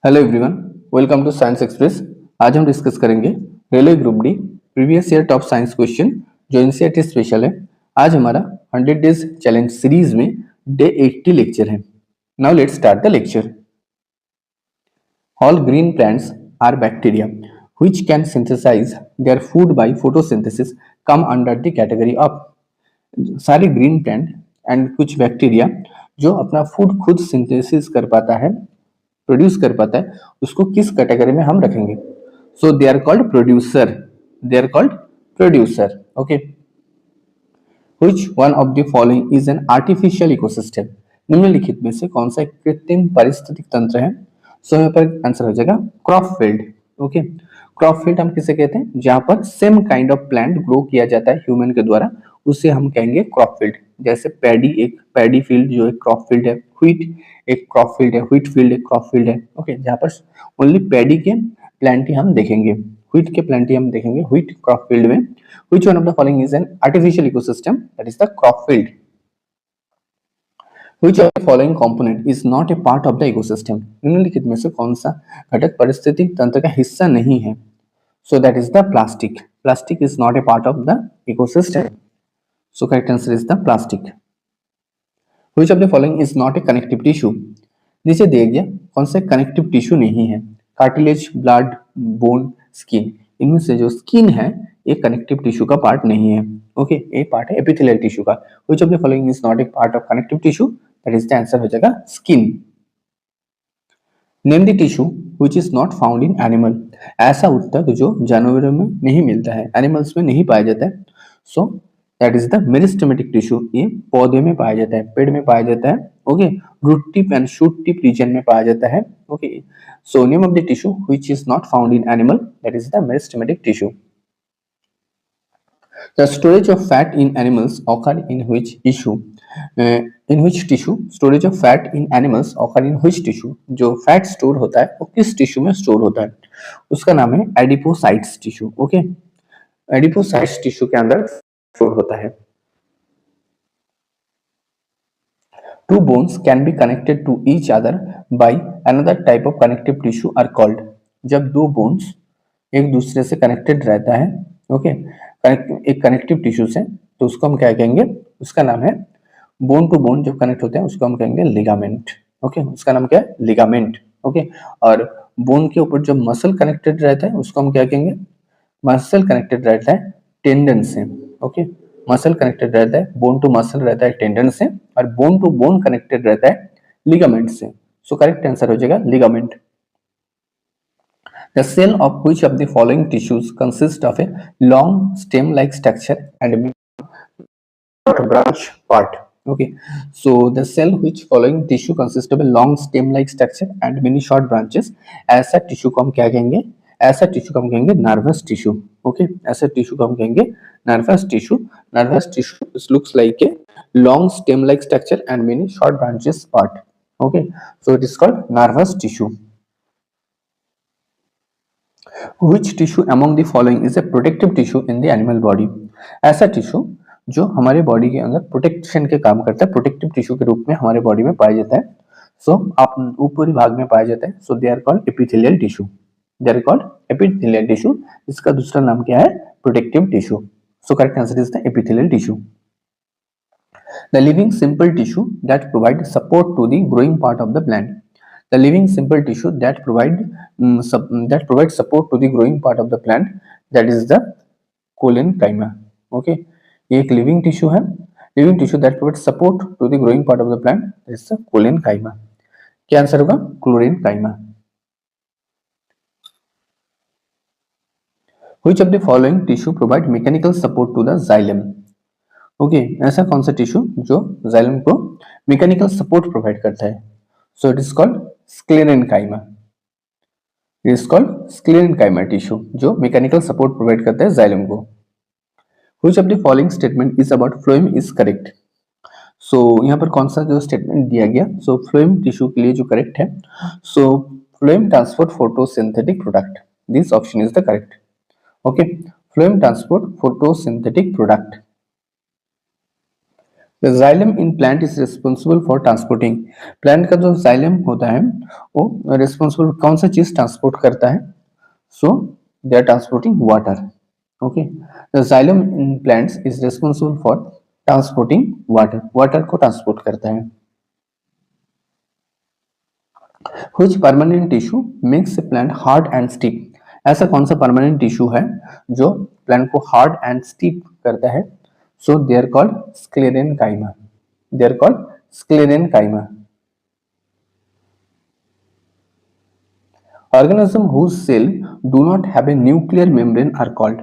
Hello everyone, welcome to science express. आज हम discuss करेंगे railway group D previous year top science question जो NCERT special है। आज हमारा 100 डेज चैलेंज सीरीज में डे 80 लेक्चर है। Now let's start the lecture. All green plants are bacteria which can synthesise their food by photosynthesis come under the category of. सारे green plant and कुछ bacteria जो अपना food खुद synthesis कर पाता है, प्रोड्यूस कर पाता है, उसको किस कैटेगरी में हम रखेंगे? So they are called producer. They are called producer. Okay, which one of the following is an artificial ecosystem? निम्नलिखित में से कौन सा एक कृत्रिम पारिस्थितिक तंत्र है? सो यहाँ पर आंसर हो जाएगा crop field. Okay, crop field हम किसे कहते हैं? जहां पर same kind of plant grow किया जाता है ह्यूमन के द्वारा, उसे हम कहेंगे क्रॉप फील्ड। जैसे पैडी, एक पैडी फील्ड जो एक क्रॉप फील्ड है, व्हीट एक क्रॉप फील्ड है, व्हीट फील्ड एक क्रॉप फील्ड है। ओके, जहां पर ओनली पैडी के प्लांट ही हम देखेंगे, व्हीट के प्लांट ही हम देखेंगे व्हीट क्रॉप फील्ड में। Which one of the following is an artificial ecosystem? That is the crop field. Which of the following component is not a part of the ecosystem? निम्नलिखित में से कौन सा घटक पारिस्थितिक तंत्र का हिस्सा नहीं है? So that is the plastic. Plastic is not a part of the ecosystem. So correct answer is the plastic. Which of the following is not a connective tissue? नीचे दिया गया कौन सा कनेक्टिव टिश्यू नहीं है? Cartilage, blood, bone, skin. इनमें से जो स्किन है ये कनेक्टिव टिश्यू का पार्ट नहीं है। ओके, ये पार्ट है एपिथेलियल टिश्यू का। Which of the following is not a part of connective tissue? That is the answer हो जाएगा skin. Name the tissue which is not found in animal. ऐसा उत्तक जो जानवरों में नहीं मिलता है, एनिमल्स में नहीं पाया जाता है। So that is the meristematic tissue. ये पौधे में पाया जाता है, पेड़ में पाया जाता है। Okay, root tip and shoot tip region में पाया जाता है। Okay, so name of the tissue which is not found in animal, that is the meristematic tissue. The storage of fat in animals occur in which issue? In which tissue? Storage of fat in animals occur in which tissue? जो fat store होता है वो किस tissue में store होता है? उसका नाम है adipocytes tissue. Okay, adipocytes tissue के अंदर स्टोर होता है। Two bones can be connected to each other by another type of connective tissue are called. जब दो बोन्स एक दूसरे से कनेक्टेड रहता है, ओके, एक कनेक्टिव टिश्यू से, तो उसको हम क्या कहेंगे? उसका नाम है बोन टू बोन जब कनेक्ट होते हैं उसको हम कहेंगे लिगामेंट। ओके, उसका नाम क्या है? लिगामेंट। ओके, और बोन के ऊपर जब मसल कनेक्टेड रहता है उसको हम क्या कहेंगे? मसल कनेक्टेड रहता है टेंडन से। ओके, मसल कनेक्टेड रहता है, बोन टू मसल रहता है टेंडन से, और बोन टू बोन कनेक्टेड रहता है लिगामेंट से। सो करेक्ट आंसर हो जाएगा ligament. The cell of which of the following tissues consist of a long stem-like structure and branch part? Okay, so the cell which following tissue consists of a long stem-like structure and many short branches. ऐसा tissue को हम क्या कहेंगे? ऐसा tissue को हम कहेंगे nervous tissue. Okay, ऐसा टिश्यू को हम कहेंगे nervous tissue. Nervous tissue looks like a long stem-like structure and many short branches part. Okay, so it is called nervous tissue. Which tissue among the following is a protective tissue in the animal body? ऐसा tissue जो हमारे body के अंदर protection के काम करता है, protective tissue के रूप में हमारे बॉडी में पाया जाता है। सो आप ऊपरी भाग में पाया जाता है। So they are called epithelial tissue. They are called epithelial tissue. इसका दूसरा नाम क्या है? Protective tissue. So correct answer is the epithelial tissue. The living simple tissue that provide support to the growing part of the plant. The living simple tissue that provides support to the growing part of the plant, that is the collenchyma. Okay, ये एक living tissue है, living tissue that provides support to the growing part of the plant, that is the collenchyma. क्या answer होगा? Chlorenchyma. Which of the following tissue provide mechanical support to the xylem? Okay, ऐसा कौन सा tissue जो xylem को mechanical support provide करता है? So it is called sclerenchyma. It is called sclerenchyma tissue जो मैकेनिकल सपोर्ट प्रोवाइड करता है जाइलम को। Which of the following statement is about phloem is correct? So यहाँ पर कौन सा जो स्टेटमेंट दिया गया? सो फ्लोएम टिश्यू के लिए जो करेक्ट है, so phloem transport photosynthetic product, this option is the correct. Okay, phloem transport photosynthetic product. The xylem in plant is responsible for transporting. Plant का जो जाइलम होता है वो रिस्पॉन्सिबल कौन सा चीज ट्रांसपोर्ट करता है? So they are transporting water. Okay, the xylem in plants is responsible for transporting water, water को ट्रांसपोर्ट करता है। Which permanent tissue makes a plant hard and stiff? ऐसा कौन सा परमानेंट टिश्यू है जो प्लांट को हार्ड एंड स्टीप करता है? So they are called sclerenchyma. They are called sclerenchyma. Organisms whose cell do not have a nuclear membrane are called.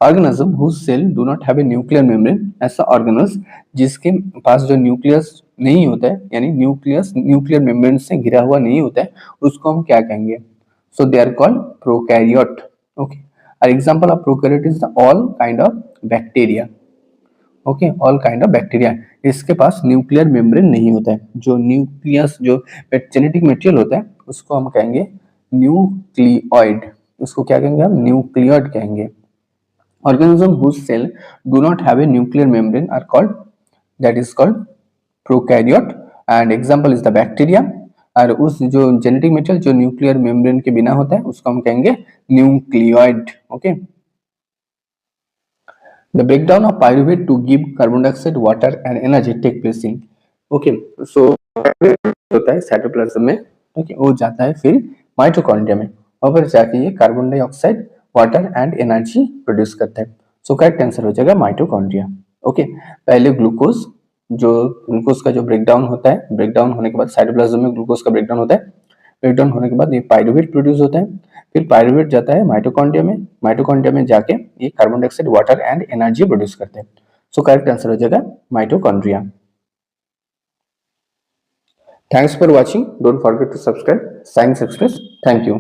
Organisms whose cell do not have a nuclear membrane, ऐसा organelles जिसके पास जो nucleus नहीं होता है, यानी nucleus nuclear membrane से घिरा हुआ नहीं होता है, उसको हम क्या कहेंगे? So they are called prokaryote. Okay, our example of prokaryote is the all kind of bacteria. Okay, all kind of bacteria, इसके पास न्यूक्लियर मेम्ब्रेन नहीं होता है। जो न्यूक्लियस जो जेनेटिक मटेरियल होता है उसको हम कहेंगे न्यूक्लियोइड। उसको क्या कहेंगे हम? न्यूक्लियोइड कहेंगे। Organism whose cell do not have a nuclear membrane are called, that is called prokaryote, and example is the bacteria। और उस जो जेनेटिक मटेरियल जो न्यूक्लियर मेम्ब्रेन के बिना होता है उसको हम कहेंगे nucleoid. Okay, the breakdown of pyruvate to give carbon dioxide, water and energy take place in, okay, so होता है साइटोप्लाज्म में। ओके, वो जाता है फिर माइटोकॉन्ड्रिया में, और फिर जाके ये carbon dioxide, water and energy produce करता है। सो करेक्ट आंसर हो जाएगा माइटोकॉन्ड्रिया। ओके, पहले ग्लूकोज, जो ग्लूकोज का जो ब्रेकडाउन होता है, ब्रेकडाउन होने के बाद साइटोप्लाज्म में ग्लूकोज का ब्रेकडाउन होता है, ब्रेकडाउन होने के बाद ये पायरुवेट प्रोड्यूस होता है, फिर पायरुवेट जाता है माइटोकॉन्ड्रिया में, माइटोकॉन्ड्रिया में जाके ये carbon dioxide, water and energy produce करते हैं। सो करेक्ट आंसर हो जाएगा mitochondria. Thanks for watching. Don't forget to subscribe Science Express. Thank you.